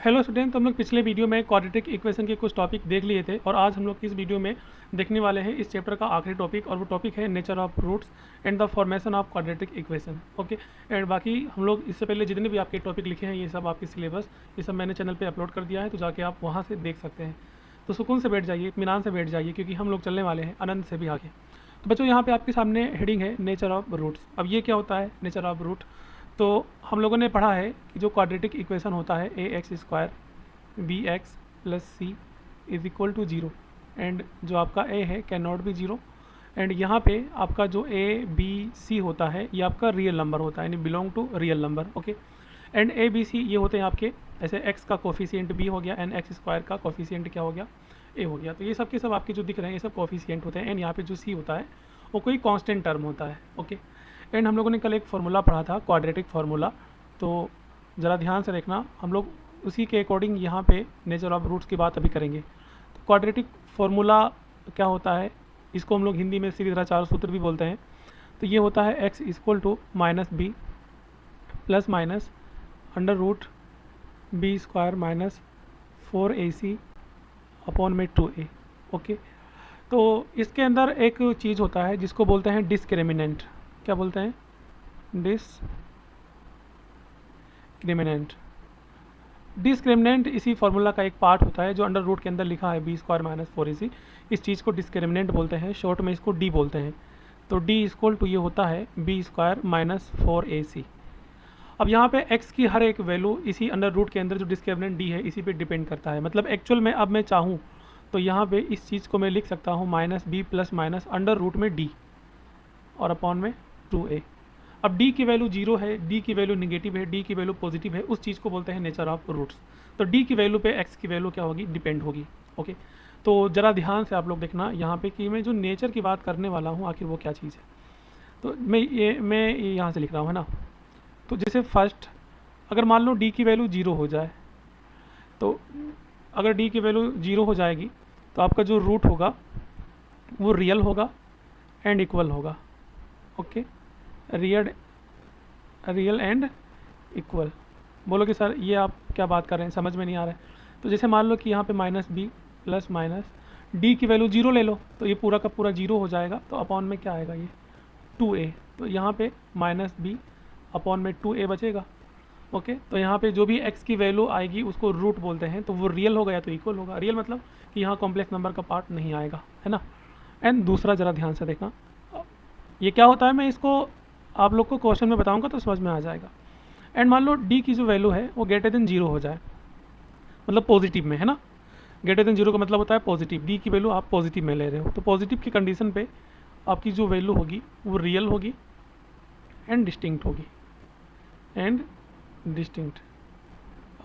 Hello student, तो हम लोग पिछले वीडियो में क्वाड्रेटिक इक्वेशन के कुछ टॉपिक देख लिए थे और आज हम लोग इस वीडियो में देखने वाले हैं इस चैप्टर का आखिरी टॉपिक और वो टॉपिक है nature of roots and the formation of quadratic equation. Okay, and बाकी हम लोग इससे पहले जितने भी आपके टॉपिक लिखे हैं ये सब आपके सिलेबस ये सब मैंने चैनल पर अपलोड कर दिया है, तो जाके आप वहाँ से देख सकते हैं। तो सुकून से बैठ जाइए, इत्मीनान से बैठ जाइए, क्योंकि हम लोग चलने वाले हैं आनंद से भी आगे। तो बच्चों यहाँ पे आपके सामने हेडिंग है नेचर ऑफ रूट्स। अब ये क्या होता है नेचर ऑफ रूट? तो हम लोगों ने पढ़ा है कि जो क्वाड्रेटिक इक्वेशन होता है A X square B X plus C is equal to zero, and जो आपका ए है can not be zero, and यहाँ पे आपका जो ए बी सी होता है ये आपका रियल नंबर होता है, यानी belong to real number. Okay, and A B C ये होते हैं आपके, ऐसे एक्स का कोफिशिएंट बी हो गया एंड एक्स स्क्वायर का कोफिशिएंट क्या हो गया, ए हो गया। तो ये सब के सब आपके जो दिख रहे हैं ये सब कोफिशिएंट होते हैं, एंड यहाँ पे जो सी होता है वो कोई कांस्टेंट टर्म होता है। ओके, एंड हम लोगों ने कल एक फार्मूला पढ़ा था क्वाड्रेटिक फार्मूला, तो ज़रा ध्यान से देखना, हम लोग उसी के अकॉर्डिंग यहाँ पे नेचर ऑफ रूट्स की बात अभी करेंगे। तो क्वाड्रेटिक फार्मूला क्या होता है, इसको हम लोग हिंदी में सीधी तरह चार सूत्र भी बोलते हैं। तो ये होता है X equal to minus B plus minus under root B square minus 4ac upon में 2a। ओके, तो इसके अंदर एक चीज़ होता है जिसको बोलते हैं डिस्क्रिमिनेंट। क्या बोलते हैं? डिस्क्रिमिनेंट। डिस्क्रिमिनेंट इसी फार्मूला का एक पार्ट होता है जो अंडर रूट के अंदर लिखा है बी स्क्वायर माइनस 4ac। इस चीज़ को डिस्क्रिमिनेंट बोलते हैं, शॉर्ट में इसको डी बोलते हैं। तो डी इक्वल टू ये होता है बी स्क्वायर माइनस 4ac। अब यहाँ पे x की हर एक वैल्यू इसी अंडर रूट के अंदर जो डिस्क्रिमिनेंट डी है इसी पे डिपेंड करता है। मतलब एक्चुअल में अब मैं चाहूँ तो यहाँ पे इस चीज़ को मैं लिख सकता हूँ minus B plus minus under root में डी और अपॉन में 2a। अब d की वैल्यू जीरो है, d की वैल्यू निगेटिव है, d की वैल्यू पॉजिटिव है, उस चीज़ को बोलते हैं नेचर ऑफ रूट्स। तो d की वैल्यू पे x की वैल्यू क्या होगी, डिपेंड होगी। ओके, तो ज़रा ध्यान से आप लोग देखना यहाँ पे कि मैं जो नेचर की बात करने वाला हूँ आखिर वो क्या चीज़ है। तो मैं यहाँ से लिख रहा हूँ, है ना। तो जैसे फर्स्ट अगर मान लो d की वैल्यू जीरो हो जाए, तो अगर d की वैल्यू जीरो हो जाएगी तो आपका जो रूट होगा वो रियल होगा एंड इक्वल होगा। Okay, real and equal. बोलो कि सर ये आप क्या बात कर रहे हैं, समझ में नहीं आ रहा है। तो जैसे मान लो कि यहाँ पे minus B plus minus D की वैल्यू जीरो ले लो, तो ये पूरा का पूरा जीरो हो जाएगा। तो अपॉन में क्या आएगा, ये 2a। तो यहाँ पे माइनस बी अपॉन में 2a बचेगा। ओके, तो यहाँ पे जो भी x की वैल्यू आएगी उसको रूट बोलते हैं, तो वो रियल होगा या तो इक्वल होगा। रियल मतलब कि यहाँ कॉम्प्लेक्स नंबर का पार्ट नहीं आएगा, है ना। एंड दूसरा ज़रा ध्यान से देखना, ये क्या होता है मैं इसको आप लोग को क्वेश्चन में बताऊंगा तो समझ में आ जाएगा। एंड मान लो d की जो वैल्यू है वो ग्रेटर देन जीरो हो जाए, मतलब पॉजिटिव में, है ना। ग्रेटर देन जीरो का मतलब होता है पॉजिटिव, d की वैल्यू आप पॉजिटिव में ले रहे हो। तो पॉजिटिव की कंडीशन पे आपकी जो वैल्यू होगी वो रियल होगी एंड डिस्टिंक्ट होगी। एंड डिस्टिंक्ट,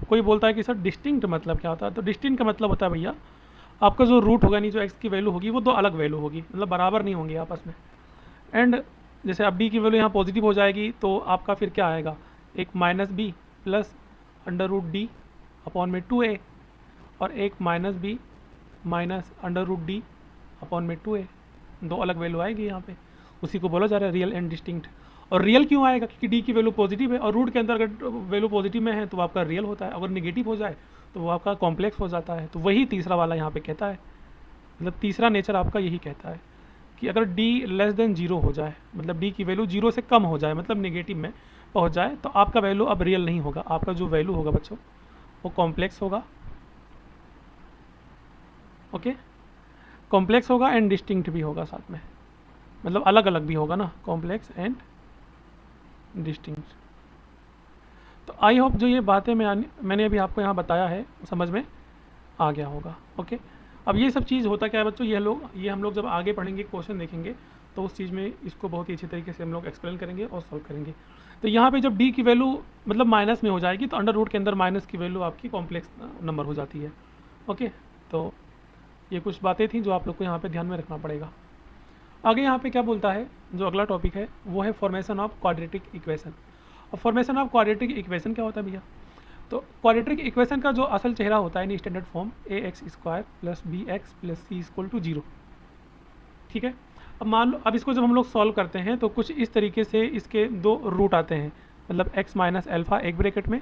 कोई बोलता है कि सर डिस्टिंक्ट मतलब क्या होता है? तो डिस्टिंक्ट का मतलब होता है भैया आपका जो रूट होगा, नहीं जो x की वैल्यू होगी वो दो अलग वैल्यू होगी, मतलब बराबर नहीं होंगी आपस में। एंड जैसे अब d की वैल्यू यहाँ पॉजिटिव हो जाएगी तो आपका फिर क्या आएगा, एक minus B plus under root D upon में 2a, और एक minus B minus under root D upon में 2a। दो अलग वैल्यू आएगी यहाँ पे, उसी को बोला जा रहा है रियल एंड डिस्टिंक्ट। और रियल क्यों आएगा? क्योंकि d की वैल्यू पॉजिटिव है और रूट के अंदर अगर वैल्यू पॉजिटिव में है तो वो आपका रियल होता है, अगर नेगेटिव हो जाए तो वो आपका कॉम्प्लेक्स हो जाता है। तो वही तीसरा वाला यहाँ पे कहता है, मतलब तीसरा नेचर आपका यही कहता है कि अगर d लेस देन जीरो हो जाए, मतलब d की वैल्यू जीरो से कम हो जाए, मतलब नेगेटिव में पहुंच जाए, तो आपका वैल्यू अब रियल नहीं होगा। आपका जो वैल्यू होगा बच्चों वो कॉम्प्लेक्स होगा। ओके, कॉम्प्लेक्स होगा एंड डिस्टिंक्ट भी होगा साथ में, मतलब अलग अलग भी होगा ना, कॉम्प्लेक्स एंड डिस्टिंक्ट। तो आई होप जो ये बातें मैंने अभी आपको यहाँ बताया है समझ में आ गया होगा। ओके, अब ये सब चीज़ होता क्या है बच्चों, ये हम लोग जब आगे पढ़ेंगे, क्वेश्चन देखेंगे, तो उस चीज़ में इसको बहुत ही अच्छी तरीके से हम लोग एक्सप्लेन करेंगे और सॉल्व करेंगे। तो यहाँ पे जब d की वैल्यू मतलब माइनस में हो जाएगी तो अंडर रूट के अंदर माइनस की वैल्यू आपकी कॉम्प्लेक्स नंबर हो जाती है। ओके, तो ये कुछ बातें थी जो आप लोग को यहाँ पे ध्यान में रखना पड़ेगा। आगे यहाँ पे क्या बोलता है, जो अगला टॉपिक है वो है फॉर्मेशन ऑफ क्वाड्रेटिक इक्वेशन। और फॉर्मेशन ऑफ क्वाड्रेटिक इक्वेशन क्या होता है भैया? तो क्वाड्रेटिक इक्वेशन का जो असल चेहरा होता है, standard form A X square plus B X plus C equal to zero. ठीक है, अब मान लो अब इसको जब हम लोग सॉल्व करते हैं तो कुछ इस तरीके से इसके दो रूट आते हैं, मतलब x माइनस एल्फ़ा एक ब्रैकेट में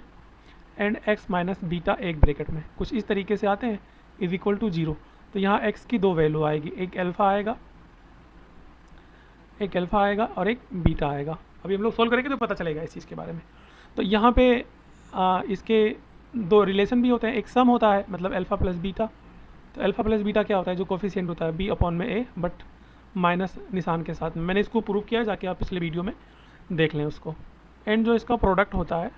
एंड एक्स माइनस बीटा एक ब्रैकेट में, कुछ इस तरीके से आते हैं, इज इक्वल टू 0। तो यहाँ एक्स की दो वैल्यू आएगी, एक अल्फ़ा आएगा और एक बीटा आएगा। अभी हम लोग सोल्व करेंगे तो पता चलेगा इस चीज़ के बारे में। तो यहाँ पे इसके दो रिलेशन भी होते हैं, एक सम होता है मतलब अल्फ़ा प्लस बीटा। तो अल्फ़ा प्लस बीटा क्या होता है, जो कोफिशिएंट होता है बी अपॉन में ए, बट माइनस निशान के साथ। मैंने इसको प्रूव किया है, जाके आप पिछले वीडियो में देख लें उसको। एंड जो इसका प्रोडक्ट होता है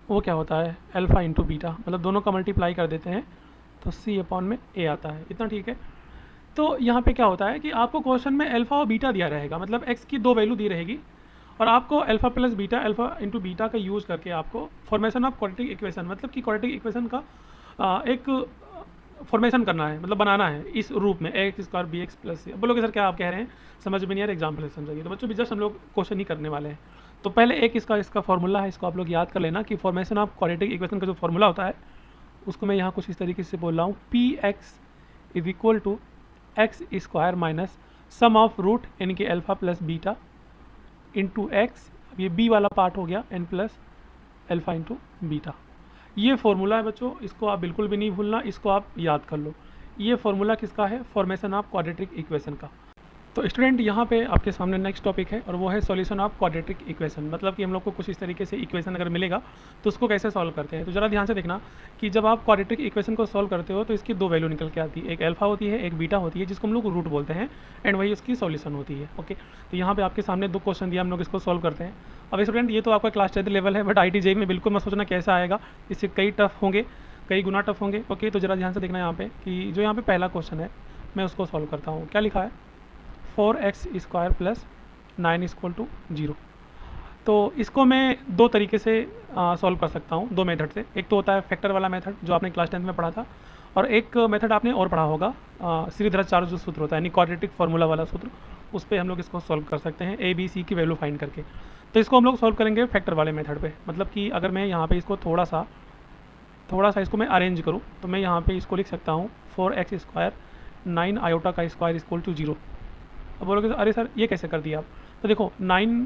वो क्या होता है, अल्फ़ा इंटू बीटा, मतलब दोनों का मल्टीप्लाई कर देते हैं तो सी अपॉन में ए आता है। इतना ठीक है। तो यहाँ पे क्या होता है कि आपको क्वेश्चन में अल्फ़ा और बीटा दिया रहेगा, मतलब एक्स की दो वैल्यू दी रहेगी और आपको alpha plus beta, alpha into beta का यूज़ करके आपको फॉर्मेशन ऑफ क्वाड्रेटिक इक्वेशन, मतलब कि क्वाड्रेटिक इक्वेशन का एक फॉर्मेशन करना है, मतलब बनाना है इस रूप में X square B X plus C. बोलोगे सर क्या आप कह रहे हैं, समझ में नहीं आ रहा, एग्जाम्पल से समझिए। तो बच्चों भी जस्ट हम लोग क्वेश्चन ही करने वाले हैं। तो पहले एक इसका फॉर्मूला है, इसको आप लोग याद कर लेना कि फॉर्मेशन ऑफ क्वाड्रेटिक इक्वेशन का जो फॉर्मूला होता है उसको मैं यहाँ कुछ इस तरीके से बोल रहा हूँ, P X is equal to X square minus sum of root यानी कि alpha plus beta into X, ये बी वाला पार्ट हो गया, and plus alpha into beta. ये फॉर्मूला है बच्चों, इसको आप बिल्कुल भी नहीं भूलना, इसको आप याद कर लो। ये फॉर्मूला किसका है, फॉर्मेशन ऑफ क्वाड्रेटिक इक्वेशन का। तो स्टूडेंट यहाँ पे आपके सामने नेक्स्ट टॉपिक है और वो है सॉल्यूशन ऑफ क्वाड्रेटिक इक्वेशन, मतलब कि हम लोग को कुछ इस तरीके से इक्वेशन अगर मिलेगा तो उसको कैसे सॉल्व करते हैं। तो ज़रा ध्यान से देखना कि जब आप क्वाड्रेटिक इक्वेशन को सॉल्व करते हो तो इसकी दो वैल्यू निकल के आती है, एक अल्फा होती है, एक बीटा होती है, जिसको हम लोग रूट बोलते हैं, एंड वही उसकी सॉल्यूशन होती है। ओके, तो यहाँ पे आपके सामने दो क्वेश्चन दिया, हम लोग इसको सॉल्व करते हैं। अब स्टूडेंट ये तो आपका क्लास 10 लेवल है, बट IIT में बिल्कुल मत सोचना कैसा आएगा, इससे कई टफ होंगे, कई गुना टफ होंगे। ओके, तो ज़रा ध्यान से देखना यहाँ पे कि जो यहाँ पे पहला क्वेश्चन है मैं उसको सॉल्व करता हूँ। क्या लिखा है, 4x square plus 9 equal to 0। तो इसको मैं दो तरीके से सॉल्व कर सकता हूँ, दो मेथड से। एक तो होता है फैक्टर वाला मेथड जो आपने क्लास 10 में पढ़ा था, और एक मेथड आपने और पढ़ा होगा श्रीधराचार्य जो सूत्र होता है यानी क्वाड्रेटिक फार्मूला वाला सूत्र, उस पर हम लोग इसको सॉल्व कर सकते हैं ए बी सी की वैल्यू फाइंड करके। तो इसको हम लोग सॉल्व करेंगे फैक्टर वाले मेथड पे, मतलब कि अगर मैं यहाँ पे इसको थोड़ा सा इसको मैं अरेंज करूँ तो मैं यहाँ पे इसको लिख सकता हूँ 4x स्क्वायर 9 आयोटा का स्क्वायर इक्वल टू 0। अब बोलोगे अरे सर ये कैसे कर दिया आप, तो देखो 9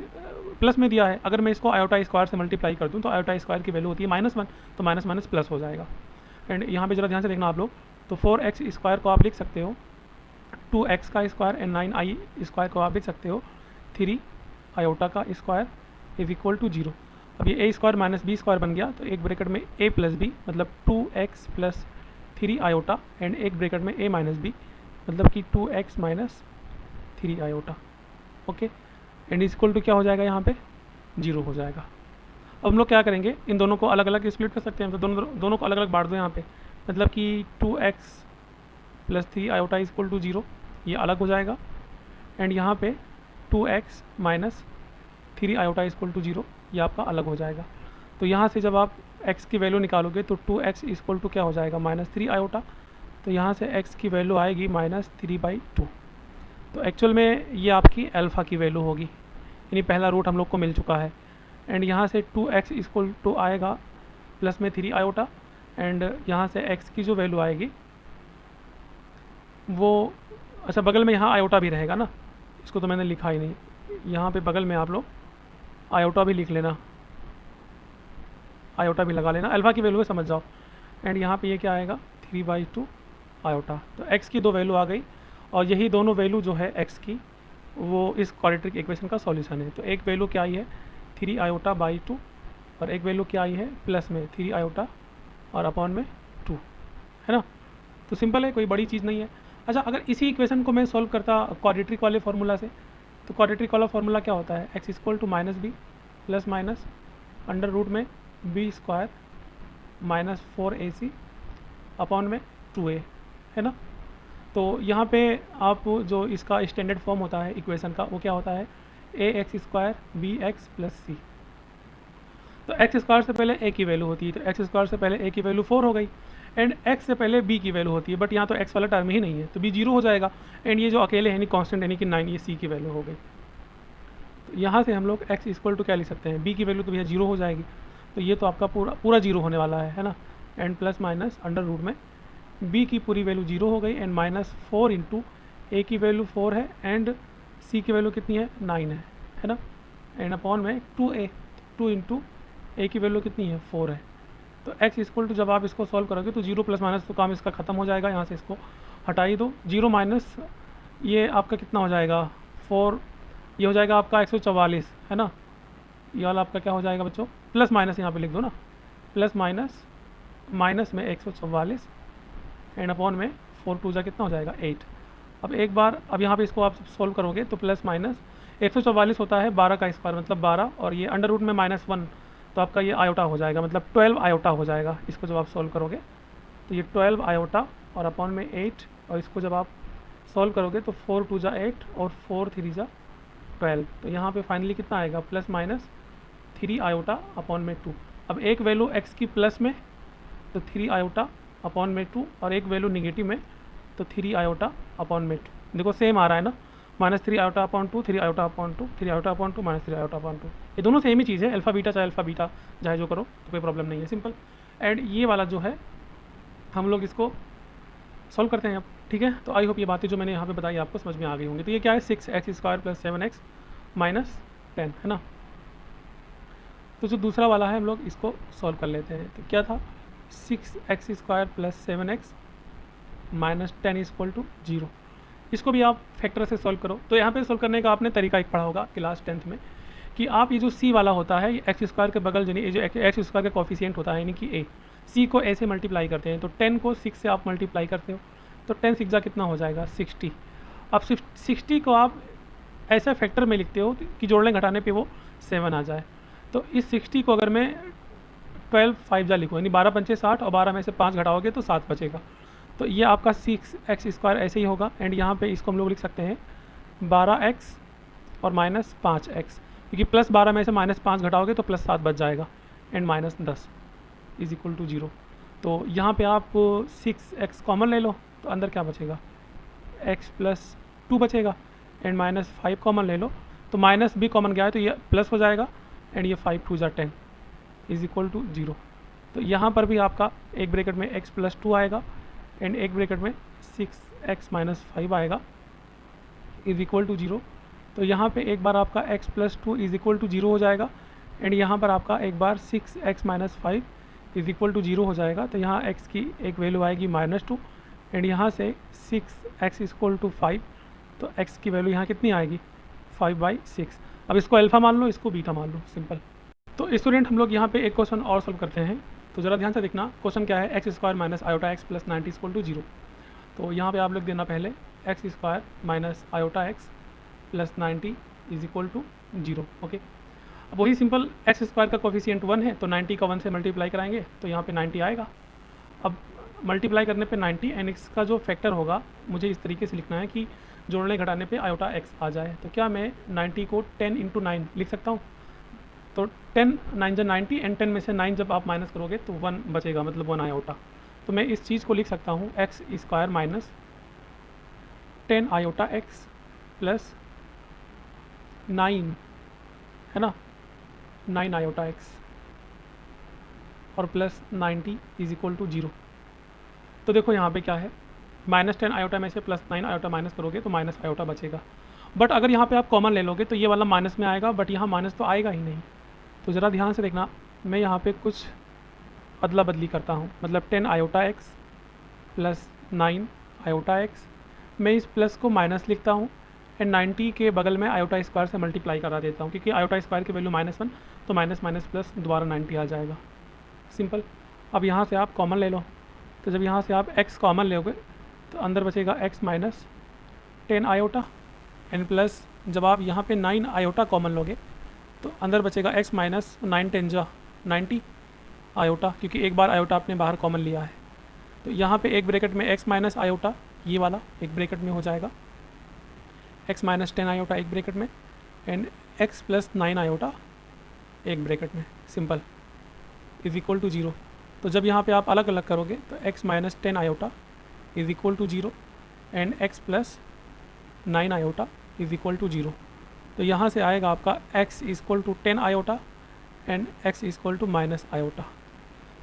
प्लस में दिया है, अगर मैं इसको आयोटा स्क्वायर से मल्टीप्लाई कर दूँ तो आयोटा स्क्वायर की वैल्यू होती है -1, तो माइनस माइनस प्लस हो जाएगा। एंड यहाँ पे जरा ध्यान से देखना आप लोग, तो 4x स्क्वायर को आप लिख सकते हो 2x का स्क्वायर एंड 9i स्क्वायर को आप लिख सकते हो 3 आयोटा का स्क्वायर इज इक्वल टू 0। अब ये a square minus B square बन गया, तो एक ब्रैकेट में a प्लस बी मतलब 2x प्लस 3 आयोटा, एंड एक ब्रैकेट में a माइनस बी मतलब कि 2x minus 3 iota. Okay, and equal to क्या हो जाएगा, यहाँ पे 0 हो जाएगा। अब हम लोग क्या करेंगे, इन दोनों को अलग अलग स्प्लिट कर सकते हैं, तो दोनों को अलग अलग बांट दो यहाँ पे, मतलब कि 2x plus 3 iota equal to 0, ये अलग हो जाएगा, एंड यहाँ पे 2x minus 3 iota equal to 0, ये आपका अलग हो जाएगा। तो यहाँ से जब आप x की वैल्यू निकालोगे तो 2x इक्वल टू क्या हो जाएगा, -3 आयोटा, तो यहाँ से x की वैल्यू आएगी -3/2। तो एक्चुअल में ये आपकी अल्फ़ा की वैल्यू होगी, यानी पहला रूट हम लोग को मिल चुका है। एंड यहाँ से 2x इक्वल टू आएगा प्लस में 3 आयोटा, एंड यहाँ से x की जो वैल्यू आएगी वो, अच्छा बगल में यहाँ आयोटा भी रहेगा ना, इसको तो मैंने लिखा ही नहीं, यहाँ पे बगल में आप लोग आयोटा भी लिख लेना, आयोटा भी लगा लेना, अल्फ़ा की वैल्यू है समझ जाओ। एंड यहाँ पे ये क्या आएगा 3/2 आयोटा। तो x की दो वैल्यू आ गई, और यही दोनों वैल्यू जो है x की वो इस क्वाड्रेटिक इक्वेशन का सॉल्यूशन है। तो एक वैल्यू क्या आई है 3 आयोटा/2, और एक वैल्यू क्या आई है प्लस में 3 आयोटा और अपॉन में 2, है ना। तो सिंपल है, कोई बड़ी चीज़ नहीं है। अच्छा, अगर इसी इक्वेशन को मैं सॉल्व करता क्वाड्रेटिक वाले फार्मूला से, तो क्वाड्रेटिक वाला फार्मूला क्या होता है, x equal to -b plus minus under root में b स्क्वायर -4ac अपॉन में 2a, है ना। तो यहाँ पे आप जो इसका स्टैंडर्ड फॉर्म होता है इक्वेशन का, वो क्या होता है ax square bx plus c। तो x स्क्वायर से पहले a की वैल्यू होती है, तो x स्क्वायर से पहले a की वैल्यू 4 हो गई, एंड x से पहले b की वैल्यू होती है, बट यहाँ तो x वाला टर्म ही नहीं है, तो b 0 हो जाएगा, एंड ये जो अकेले है कांस्टेंट यानी कि 9, ये c की वैल्यू हो गई। तो यहाँ से हम लोग x इक्वल टू क्या लिख सकते हैं, b की वैल्यू तो भैया 0 हो जाएगी, तो ये तो आपका पूरा 0 होने वाला है ना। And plus minus under root में b की पूरी वैल्यू 0 हो गई, एंड -4 इंटू a की वैल्यू 4 है, एंड c की वैल्यू कितनी है 9 है ना, एंड अपॉन में 2a, 2 इंटू ए की वैल्यू कितनी है 4 है। तो x इक्वल टू जब आप इसको सॉल्व करोगे तो 0 प्लस माइनस तो काम इसका ख़त्म हो जाएगा, यहाँ से इसको हटा ही दो। 0 माइनस ये आपका कितना हो जाएगा 4, ये हो जाएगा आपका 144 है ना। ये वाला आपका क्या हो जाएगा बच्चों, प्लस माइनस यहाँ पे लिख दो ना, प्लस माइनस माइनस में 144 एंड अपॉन में 4 टू जा कितना हो जाएगा 8। अब एक बार अब यहाँ पे इसको आप सॉल्व करोगे तो प्लस माइनस 144 होता है 12 का स्क्वायर मतलब 12, और ये अंडर रूट में -1 तो आपका ये आयोटा हो जाएगा, मतलब 12 आयोटा हो जाएगा। इसको जब आप सॉल्व करोगे तो ये 12 आयोटा और अपॉन में 8, और इसको जब आप सॉल्व करोगे तो 4 टू जा 8 और 4 3 जा 12। तो यहाँ पे फाइनली कितना आएगा प्लस माइनस 3 आयोटा अपॉन में 2। अब एक वैल्यू x की प्लस में तो 3 आयोटा अपॉन में 2, और एक वैल्यू निगेटिव में तो 3 आयोटा अपॉन में 2। देखो सेम आ रहा है ना, -3 iota upon 2, 3 iota upon 2, 3 iota upon 2, -3 iota upon 2। ये दोनों सेम ही चीज़ है, अल्फा बीटा चाहे जो करो तो कोई प्रॉब्लम नहीं है, सिंपल। एंड ये वाला जो है हम लोग इसको सॉल्व करते हैं अब, ठीक है। तो आई होप ये बातें जो मैंने यहाँ पे बताई आपको समझ में आ गई होंगी। तो ये क्या है 6x² + 7x - 10 है ना। तो जो दूसरा वाला है हम लोग इसको सॉल्व कर लेते हैं। तो क्या था 6x² + 7x - 10 = 0। इसको भी आप फैक्टर से सॉल्व करो। तो यहाँ पे सॉल्व करने का आपने तरीका एक पढ़ा होगा क्लास 10th में कि आप ये जो c वाला होता है ये x² के बगल यानी ये जो x² का कोफिशिएंट होता है यानी कि a, c को a से मल्टीप्लाई करते हैं। तो 10 को 6 से आप मल्टीप्लाई करते हो तो 10 6 कितना हो जाएगा 60। अब 60 को आप ऐसा फैक्टर में लिखते हो कि जोड़ने घटाने पे वो 7 आ जाए। तो इस 60 को अगर मैं 12 5 लिखूँ यानी 12 पंचे 60 और 12 में से 5 घटाओगे तो 7 बचेगा। तो ये आपका 6x² ऐसे ही होगा। एंड यहाँ पे इसको हम लोग लिख सकते हैं 12x और -5x, क्योंकि +12 में से -5 घटाओगे तो +7 बच जाएगा एंड -10 = 0। तो यहाँ पे आप 6x कॉमन ले लो तो अंदर क्या बचेगा x + 2 बचेगा एंड -5 कॉमन ले लो तो माइनस भी कॉमन गया है तो ये प्लस हो जाएगा एंड ये 5 2 10 = 0। तो यहाँ पर भी आपका एक ब्रैकेट में x + 2 आएगा एंड एक ब्रैकेट में 6x - 5 आएगा = 0। तो यहाँ पे एक बार आपका x + 2 = 0 हो जाएगा एंड यहाँ पर आपका एक बार 6x - 5 = 0 हो जाएगा। तो यहाँ x की एक वैल्यू आएगी -2 एंड यहाँ से 6x = 5, तो x की वैल्यू यहाँ कितनी आएगी 5/6। अब इसको अल्फ़ा मान लो, इसको बीटा मान लो, सिंपल। तो स्टूडेंट हम लोग यहाँ पे एक क्वेश्चन और सॉल्व करते हैं। तो ज़रा ध्यान से देखना, क्वेश्चन क्या है x² - iota x + 90 = 0। तो यहाँ पे आप लोग देना पहले x² - iota x + 90 = 0। ओके, अब वही सिंपल x² का कोफिशिएंट 1 है तो 90 का 1 से मल्टीप्लाई कराएंगे तो यहाँ पे 90 आएगा। अब मल्टीप्लाई करने पे 90 एंड इसका जो फैक्टर होगा मुझे इस तरीके से लिखना है कि जोड़ने घटाने पे iota x आ जाए। तो क्या मैं 90 को 10 × 9 लिख सकता हूँ? तो 10 9 × 90 एंड 10 में से 9 जब आप माइनस करोगे तो 1 बचेगा, मतलब 1 आयोटा। तो मैं इस चीज़ को लिख सकता हूँ x² - 10 iota x + 9 है ना, 9 iota x और प्लस 90 = 0। तो देखो यहाँ पे क्या है -10 आयोटा में से +9 आयोटा माइनस करोगे तो माइनस आयोटा बचेगा। बट अगर यहाँ पे आप कॉमन ले लोगे तो ये वाला माइनस में आएगा, बट यहाँ माइनस तो आएगा ही नहीं। तो ज़रा ध्यान से देखना, मैं यहाँ पे कुछ अदला बदली करता हूँ, मतलब 10 iota x + 9 iota x, मैं इस प्लस को माइनस लिखता हूँ एंड 90 के बगल में iota स्क्वायर से मल्टीप्लाई करा देता हूँ, क्योंकि iota स्क्वायर की वैल्यू -1 तो माइनस माइनस प्लस दोबारा 90 आ जाएगा, सिंपल। अब यहाँ से आप कॉमन ले लो, तो जब यहाँ से आप x कॉमन लोगे तो अंदर बचेगा x - 10 आयोटा एंड प्लस जब आप यहाँ पे 9 आयोटा कॉमन लोगे तो अंदर बचेगा x - 9 10 जा 90 आयोटा, क्योंकि एक बार आयोटा आपने बाहर कॉमन लिया है। तो यहाँ पे एक ब्रैकेट में x - आयोटा ये वाला एक ब्रैकेट में हो जाएगा, x - 10 आयोटा एक ब्रैकेट में एंड x + 9 आयोटा एक ब्रैकेट में, सिंपल = 0। तो जब यहाँ पे आप अलग अलग करोगे तो x - 10 iota = 0 and x + 9 iota = 0। तो यहाँ से आएगा आपका x = 10 iota and x = -iota.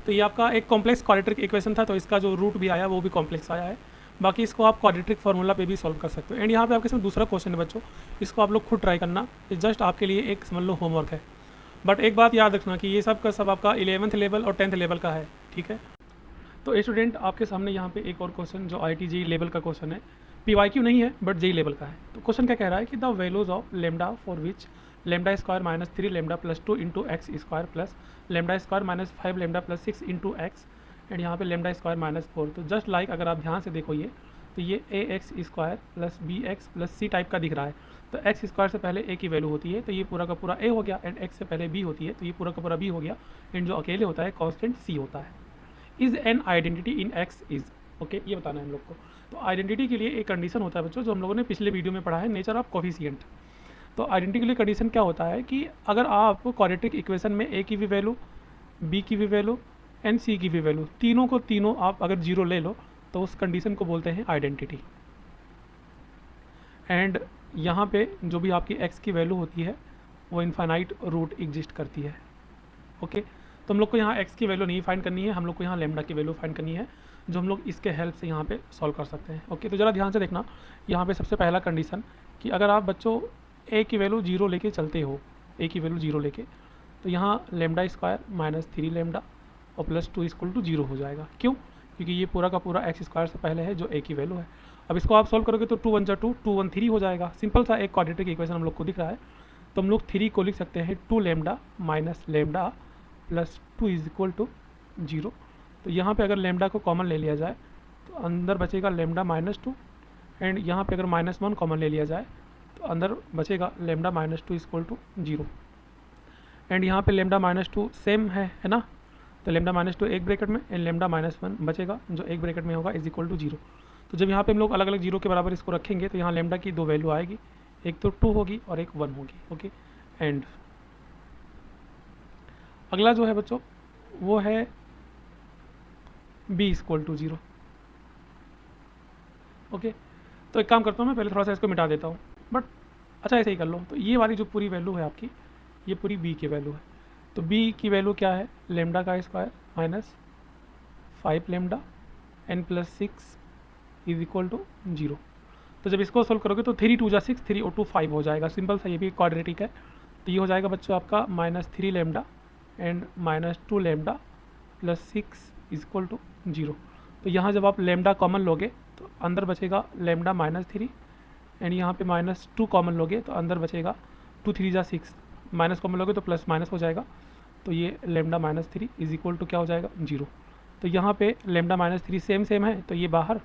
तो ये आपका एक कॉम्प्लेक्स क्वाड्रेटिक इक्वेशन था, तो इसका जो रूट भी आया वो भी कॉम्प्लेक्स आया है। बाकी इसको आप क्वाड्रेटिक फार्मूला पे भी सॉल्व कर सकते हो। एंड यहाँ पे आपके साथ दूसरा क्वेश्चन है बच्चों, इसको आप लोग खुद ट्राई करना, जस्ट आपके लिए एक समझ लो होमवर्क है। बट एक बात याद रखना कि ये सब का सब आपका 11th लेवल और 10th लेवल का है, ठीक है। तो स्टूडेंट आपके सामने यहाँ पे एक और क्वेश्चन जो IIT JEE लेवल का क्वेश्चन है, PYQ नहीं है बट JEE लेवल का है। तो क्वेश्चन क्या कह रहा है कि the values of lambda for which lambda square minus 3 lambda plus 2 into x square plus lambda square minus 5 lambda plus 6 into x and यहाँ पे लेमडा स्क्वायर माइनस 4। तो जस्ट लाइक अगर आप ध्यान से देखो ये, तो ये AX square plus BX plus C type का दिख रहा है। तो एक्स स्क्वायर से पहले A की वैल्यू होती है तो ये पूरा का पूरा A हो गया, एंड X से पहले B होती है तो ये पूरा का पूरा B हो गया, एंड जो अकेले होता है कॉन्स्टेंट C होता है। Is an identity in x is, okay, ये बताना है हम लोग को। तो आइडेंटिटी के लिए एक कंडीशन होता है बच्चों, जो हम लोगों ने पिछले वीडियो में पढ़ा है, नेचर ऑफ कोफिशिएंट। तो आइडेंटिटी के लिए कंडीशन क्या होता है कि अगर आप क्वाड्रेटिक इक्वेशन में A की भी वैल्यू, B की भी वैल्यू एंड C की भी वैल्यू, तीनों को तीनों आप अगर जीरो ले लो तो उस कंडीशन को बोलते हैं आइडेंटिटी। एंड यहाँ पे जो भी आपकी x की वैल्यू होती है वो इनफाइनाइट रूट एग्जिस्ट करती है, ओके। तो हम लोग को यहाँ x की वैल्यू नहीं फाइंड करनी है, हम लोग को यहाँ लेमडा की वैल्यू फाइंड करनी है, जो हम लोग इसके हेल्प से यहाँ पे सॉल्व कर सकते हैं, ओके। तो ज़रा ध्यान से देखना, यहाँ पे सबसे पहला कंडीशन कि अगर आप बच्चों a की वैल्यू 0 लेके चलते हो, a की वैल्यू 0 लेके, तो यहाँ लेमडा स्क्वायर माइनस 3 लेमडा और प्लस 2 इक्वल टू 0 हो जाएगा। क्यों? क्योंकि ये पूरा का पूरा एक्स स्क्वायर से पहले है जो a की वैल्यू है। अब इसको आप सॉल्व करोगे तो 2 1 जा 2, 2 1 3 हो जाएगा। सिंपल सा एक क्वाड्रेटिक इक्वेशन हम लोग को दिख रहा है, तो हम लोग 3 को लिख सकते हैं 2 lambda minus lambda plus 2 is equal to 0। तो यहाँ पे अगर लेमडा को कॉमन ले लिया जाए तो अंदर बचेगा लेमडा माइनस 2, एंड यहाँ पे अगर -1 कॉमन ले लिया जाए तो अंदर बचेगा lambda minus 2 equal to 0। And यहाँ पे लेमडा माइनस 2 सेम है ना, तो लेमडा माइनस 2 एक ब्रैकेट में एंड लेमडा -1 बचेगा जो एक ब्रैकेट में होगा इज इक्वल टू 0। तो जब यहाँ पे हम लोग अलग अलग जीरो के बराबर इसको रखेंगे तो यहाँ लेमडा की 2 वैल्यू आएगी, एक तो 2 होगी और एक 1 होगी, ओके। एंड अगला जो है बच्चों वो है b इक्वल टू 0, ओके। तो एक काम करता हूँ, मैं पहले थोड़ा सा इसको मिटा देता हूँ, बट अच्छा ऐसे ही कर लो। तो ये वाली जो पूरी वैल्यू है आपकी, ये पूरी b की वैल्यू है। तो b की वैल्यू क्या है, लेमडा का square minus 5 lambda n plus 6 is equal to 0। तो जब इसको सोल्व करोगे तो 3 2 जा 6, 3 और 2 5 हो जाएगा। सिंपल सा ये भी क्वाड्रेटिक है, तो ये हो जाएगा बच्चों आपका -3 lambda and -2 lambda plus 6 is equal to 0। तो यहाँ जब आप लेमडा कॉमन लोगे तो अंदर बचेगा लेमडा -3, एंड यहाँ पे -2 कॉमन लोगे तो अंदर बचेगा 2 3 जा 6, माइनस कॉमन लोगे तो प्लस माइनस हो जाएगा, तो ये लेमडा -3 इज इक्वल टू क्या हो जाएगा 0। तो यहाँ पे लेमडा -3 सेम है, तो ये बाहर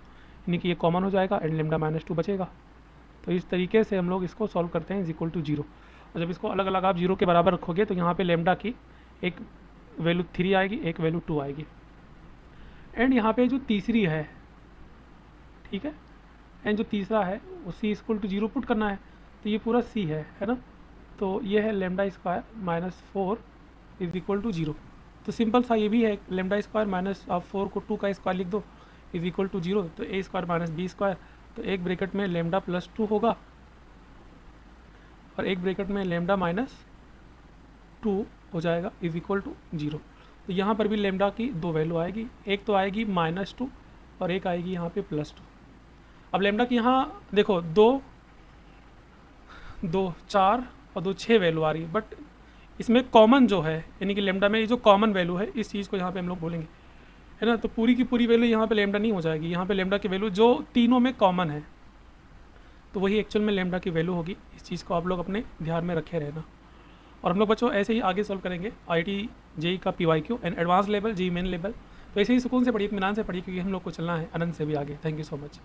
यानी कि ये कॉमन हो जाएगा एंड लेमडा -2 बचेगा। तो इस तरीके से हम लोग इसको सॉल्व करते हैं इज इक्वल टू 0। और जब इसको अलग अलग आप 0 के बराबर रखोगे तो यहाँ पे लेमडा की एक वैल्यू 3 आएगी, एक वैल्यू 2 आएगी, एंड यहाँ पे जो तीसरी है, ठीक है, एंड जो तीसरा है वो c इक्वल टू 0 पुट करना है, तो ये पूरा c है ना। तो ये है lambda square minus 4 is equal to 0। तो सिंपल सा ये भी है, लेमडा स्क्वायर माइनस आप 4 को 2 का स्क्वायर लिख दो इज इक्वल टू 0। तो a square minus b square, तो एक ब्रैकेट में लेमडा प्लस 2 होगा और एक ब्रैकेट में लेमडा माइनस 2 हो जाएगा इज इक्वल टू 0। तो यहाँ पर भी लेमडा की 2 वैल्यू आएगी, एक तो आएगी -2 और एक आएगी यहाँ पे +2। अब लेमडा की यहाँ देखो 2 4 और 2 6 वैल्यू आ रही है, बट इसमें कॉमन जो है यानी कि लेमडा में ये जो कॉमन वैल्यू है इस चीज़ को यहाँ पे हम लोग बोलेंगे, है ना। तो पूरी की पूरी वैल्यू यहाँ पे लेमडा नहीं हो जाएगी, यहाँ पे लेमडा की वैल्यू जो तीनों में कॉमन है तो वही एक्चुअल में लेमडा की वैल्यू होगी। इस चीज़ को आप लोग अपने ध्यान में रखे रहना। और हम लोग बच्चों ऐसे ही आगे सॉल्व करेंगे IIT JEE का PYQ and advance level, JEE main level. तो ऐसे ही सुकून से पढ़िए, इत्मीनान से पढ़िए, क्योंकि हम लोग को चलना है अनंत से भी आगे। Thank you so much.